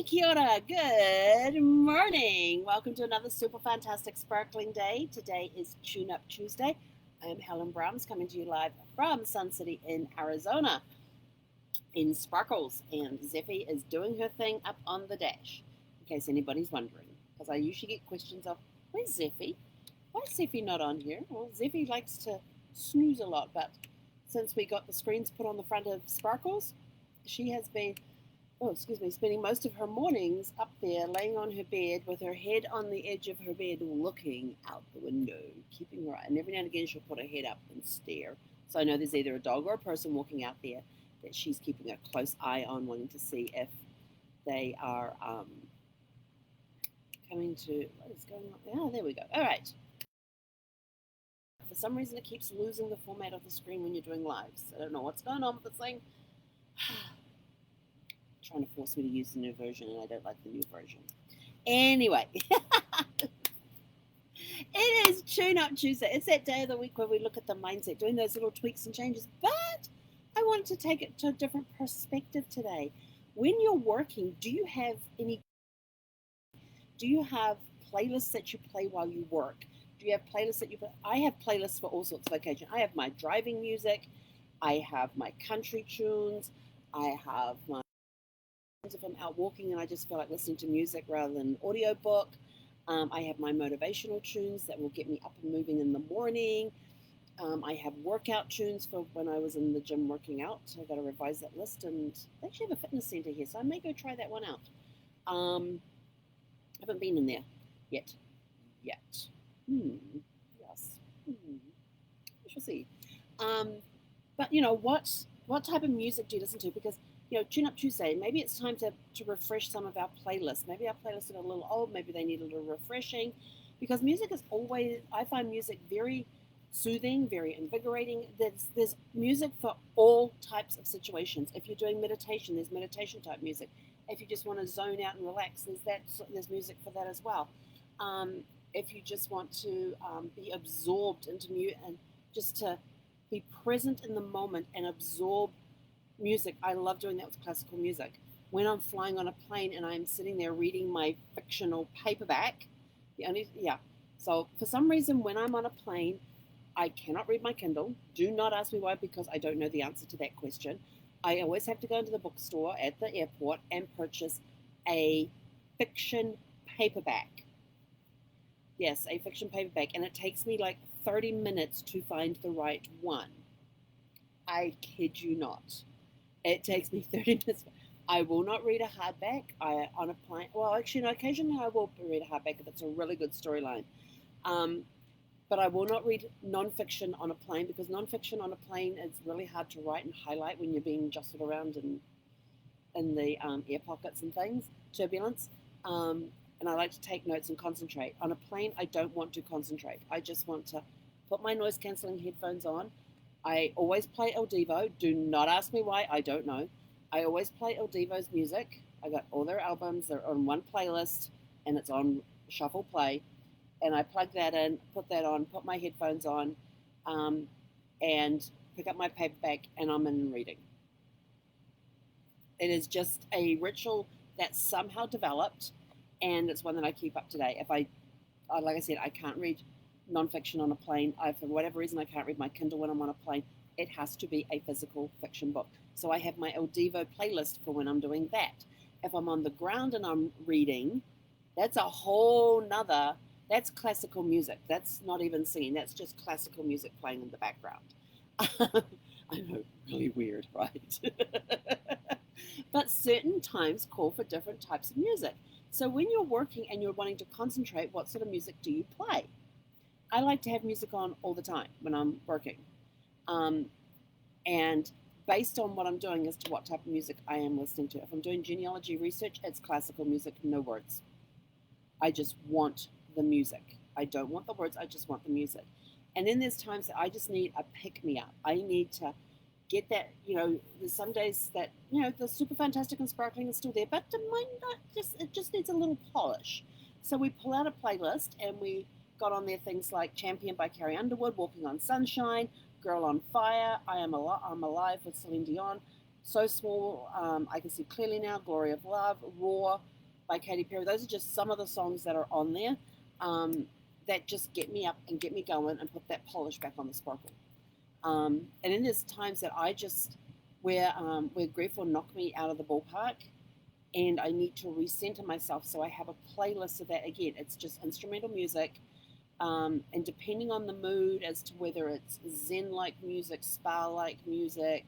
Kia ora, good morning. Welcome to another super fantastic sparkling day. Today is Tune Up Tuesday. I'm Helen Brahms coming to you live from Sun City in Arizona in Sparkles. And Zeffy is doing her thing up on the dash, in case anybody's wondering. Because I usually get questions of, where's Zeffy? Why is Zeffy not on here? Well, Zeffy likes to snooze a lot, but since we got the screens put on the front of Sparkles, she has been spending most of her mornings up there, laying on her bed with her head on the edge of her bed, looking out the window, keeping her eye. And every now and again, she'll put her head up and stare. So I know there's either a dog or a person walking out there that she's keeping a close eye on, wanting to see if they are coming to. What is going on? Oh, there we go. All right. For some reason, it keeps losing the format of the screen when you're doing lives. I don't know what's going on with this thing. Trying to force me to use the new version, and I don't like the new version. Anyway, it is Tune Up Tuesday. It's that day of the week where we look at the mindset, doing those little tweaks and changes. But I wanted to take it to a different perspective today. When you're working, do you have playlists that you play while you work? Do you have playlists that you play? I have playlists for all sorts of occasions. I have my driving music. I have my country tunes. I have my if I'm out walking and I just feel like listening to music rather than an audiobook. I have my motivational tunes that will get me up and moving in the morning. I have workout tunes for when I was in the gym working out. So I've got to revise that list, and they actually have a fitness center here, so I may go try that one out. I haven't been in there yet. Yes. We shall see. But you know, what type of music do you listen to? Because Tune Up Tuesday, maybe it's time to refresh some of our playlists. Maybe our playlists are a little old, maybe they need a little refreshing, because music is always, I find music very soothing, very invigorating. There's music for all types of situations. If you're doing meditation, there's meditation type music. If you just want to zone out and relax, there's music for that as well. If you just want to be absorbed into music and just to be present in the moment and absorb music. I love doing that with classical music. When I'm flying on a plane and I'm sitting there reading my fictional paperback, So for some reason, when I'm on a plane, I cannot read my Kindle. Do not ask me why, because I don't know the answer to that question. I always have to go into the bookstore at the airport and purchase a fiction paperback. Yes, a fiction paperback, and it takes me like 30 minutes to find the right one. I kid you not. It takes me 30 minutes. I will not read a hardback on a plane. Well, actually, no, occasionally I will read a hardback if it's a really good storyline. But I will not read nonfiction on a plane, because nonfiction on a plane is really hard to write and highlight when you're being jostled around in the air pockets and things, turbulence. And I like to take notes and concentrate. On a plane, I don't want to concentrate. I just want to put my noise-canceling headphones on. I always play El Devo. Do not ask me why. I don't know. I always play El Devo's music. I got all their albums. They're on one playlist, and it's on shuffle play. And I plug that in, put that on, put my headphones on, and pick up my paperback, and I'm in reading. It is just a ritual that's somehow developed, and it's one that I keep up to date. Like I said, I can't read nonfiction on a plane. For whatever reason, I can't read my Kindle when I'm on a plane. It has to be a physical fiction book. So I have my El Devo playlist for when I'm doing that. If I'm on the ground and I'm reading, that's a whole nother, that's classical music. That's not even singing. That's just classical music playing in the background. I know, really weird, right? But certain times call for different types of music. So when you're working and you're wanting to concentrate, what sort of music do you play? I like to have music on all the time when I'm working. And based on what I'm doing as to what type of music I am listening to. If I'm doing genealogy research, it's classical music, no words. I just want the music. I don't want the words, I just want the music. And then there's times that I just need a pick-me-up. I need to get that, there's some days that, the super fantastic and sparkling is still there, but it just needs a little polish. So we pull out a playlist and we got on there things like Champion by Carrie Underwood, Walking on Sunshine, Girl on Fire, I'm Alive with Celine Dion, So Small, I Can See Clearly Now, Glory of Love, Raw, by Katy Perry. Those are just some of the songs that are on there that just get me up and get me going and put that polish back on the sparkle. And then there's times that I just where grief will knock me out of the ballpark, and I need to recenter myself. So I have a playlist of that. Again, it's just instrumental music, and depending on the mood as to whether it's Zen-like music, spa-like music,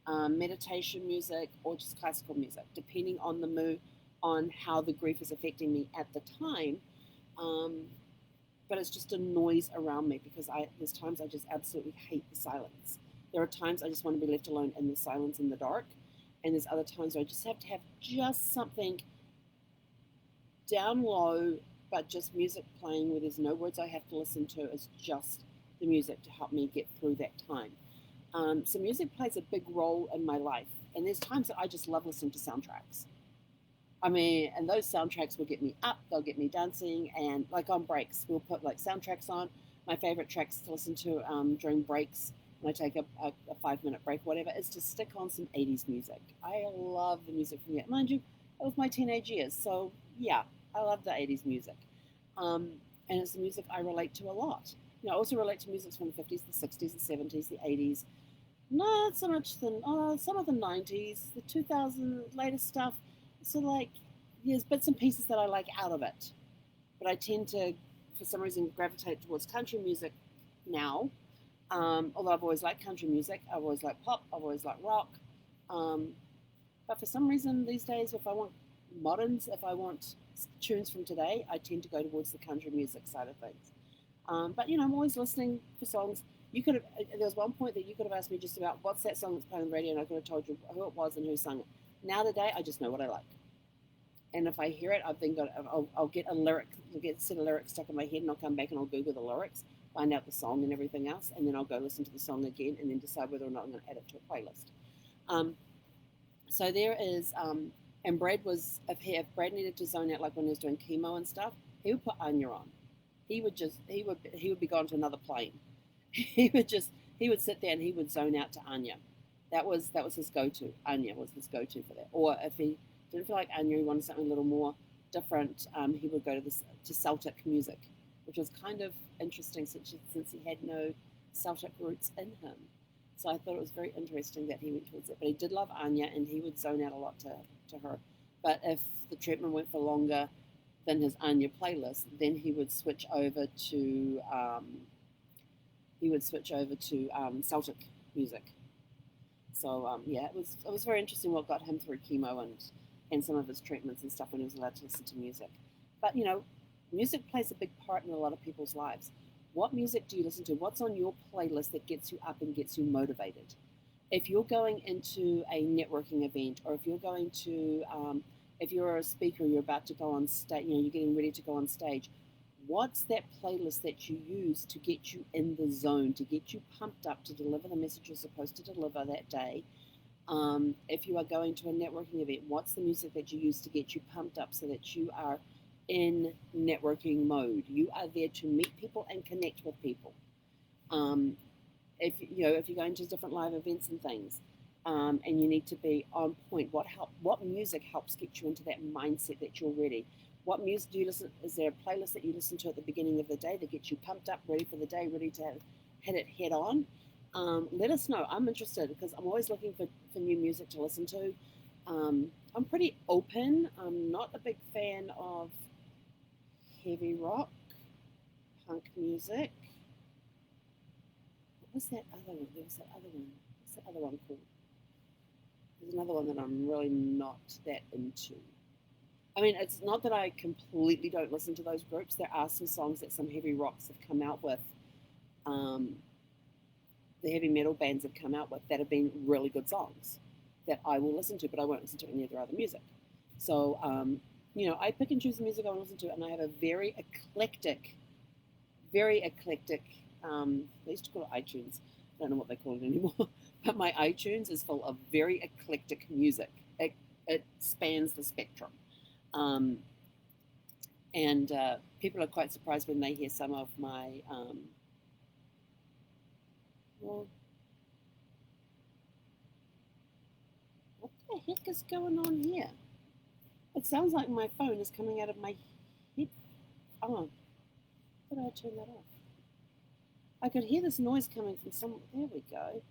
meditation music, or just classical music, depending on the mood, on how the grief is affecting me at the time. Um, but it's just a noise around me because there's times I just absolutely hate the silence. There are times I just want to be left alone in the silence in the dark, and there's other times where I just have to have just something down low, but just music playing where there's no words I have to listen to. It's just the music to help me get through that time. So music plays a big role in my life, and there's times that I just love listening to soundtracks. I mean, and those soundtracks will get me up, they'll get me dancing, and like on breaks, we'll put like soundtracks on. My favorite tracks to listen to during breaks, when I take a 5 minute break, whatever, is to stick on some 80s music. I love the music from that. Mind you, that was my teenage years, so yeah, I love the 80s music. Um, and it's the music I relate to a lot. I also relate to music from the 50s, the 60s, the 70s, the 80s. Not so much some of the 90s, the 2000 latest stuff. So like, there's bits and pieces that I like out of it, but I tend to, for some reason, gravitate towards country music now. Although I've always liked country music, I've always liked pop, I've always liked rock. Um, but for some reason these days, if I want moderns, if I want tunes from today, I tend to go towards the country music side of things. But I'm always listening for songs. There was one point that you could have asked me just about what's that song that's playing on the radio, and I could have told you who it was and who sung it. Now today, I just know what I like, and if I hear it, I've then I'll get a lyric, I'll get a set of lyrics stuck in my head, and I'll come back and I'll Google the lyrics, find out the song and everything else, and then I'll go listen to the song again, and then decide whether or not I'm going to add it to a playlist. So there is, and if Brad needed to zone out, like when he was doing chemo and stuff, he would put Anya on. He would be gone to another plane. he would sit there and he would zone out to Anya. That was his go-to. Anya was his go-to for that. Or if he didn't feel like Anya, he wanted something a little more different, he would go to Celtic music, which was kind of interesting since he had no Celtic roots in him. So I thought it was very interesting that he went towards it. But he did love Anya, and he would zone out a lot to her. But if the treatment went for longer than his Anya playlist, then he would switch over to Celtic music. So yeah, it was very interesting what got him through chemo and some of his treatments and stuff when he was allowed to listen to music. But music plays a big part in a lot of people's lives. What music do you listen to? What's on your playlist that gets you up and gets you motivated? If you're going into a networking event, or if you're a speaker, you're about to go on stage, you're getting ready to go on stage, what's that playlist that you use to get you in the zone, to get you pumped up to deliver the message you're supposed to deliver that day? If you are going to a networking event, what's the music that you use to get you pumped up so that you are in networking mode? You are there to meet people and connect with people. If you're going to different live events and things, and you need to be on point, what music helps get you into that mindset that you're ready? What music do you listen? Is there a playlist that you listen to at the beginning of the day that gets you pumped up, ready for the day, ready to hit it head on? Let us know. I'm interested because I'm always looking for new music to listen to. I'm pretty open. I'm not a big fan of heavy rock, punk music. What was that other one? There was that other one. What's that other one called? There's another one that I'm really not that into. I mean, it's not that I completely don't listen to those groups. There are some songs that some heavy rocks have come out with, the heavy metal bands have come out with, that have been really good songs that I will listen to, but I won't listen to any of their other music. So, I pick and choose the music I want to listen to, and I have a very eclectic, they used to call it iTunes. I don't know what they call it anymore, but my iTunes is full of very eclectic music. It spans the spectrum. And people are quite surprised when they hear some of my, what the heck is going on here? It sounds like my phone is coming out of my head. Oh, how did I turn that off? I could hear this noise coming from some. There we go.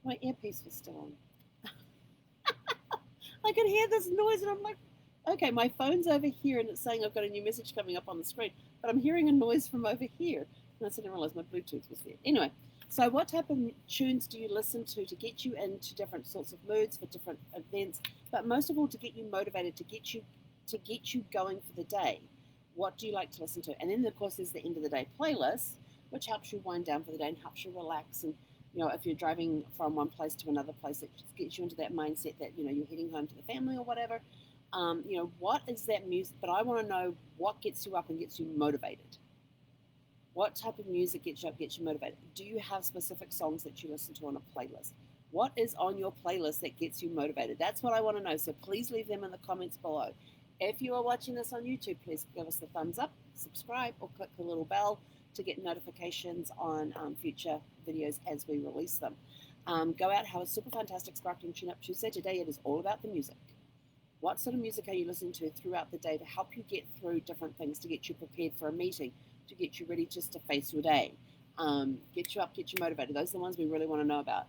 My earpiece was still on. I could hear this noise, and I'm like, okay, my phone's over here, and it's saying I've got a new message coming up on the screen, but I'm hearing a noise from over here. And I didn't realize my Bluetooth was there. Anyway, so what type of tunes do you listen to get you into different sorts of moods for different events, but most of all to get you motivated, to get you going for the day? What do you like to listen to? And then of course there's the end of the day playlist, which helps you wind down for the day and helps you relax. And if you're driving from one place to another place, it just gets you into that mindset that you're heading home to the family or whatever. What is that music? But I want to know what gets you up and gets you motivated. What type of music gets you up, gets you motivated? Do you have specific songs that you listen to on a playlist? What is on your playlist that gets you motivated? That's what I want to know. So please leave them in the comments below. If you are watching this on YouTube, please give us the thumbs up, subscribe, or click the little bell to get notifications on future videos as we release them. Go out, have a super fantastic sparkling tune-up Tuesday. Today it is all about the music. What sort of music are you listening to throughout the day to help you get through different things, to get you prepared for a meeting, to get you ready just to face your day, get you up, get you motivated? Those are the ones we really want to know about.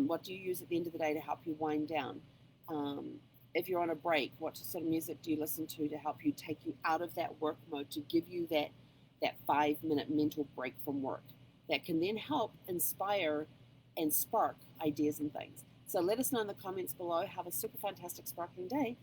What do you use at the end of the day to help you wind down? If you're on a break, what sort of music do you listen to help you take you out of that work mode, to give you that 5-minute mental break from work that can then help inspire and spark ideas and things? So let us know in the comments below. Have a super fantastic sparkling day.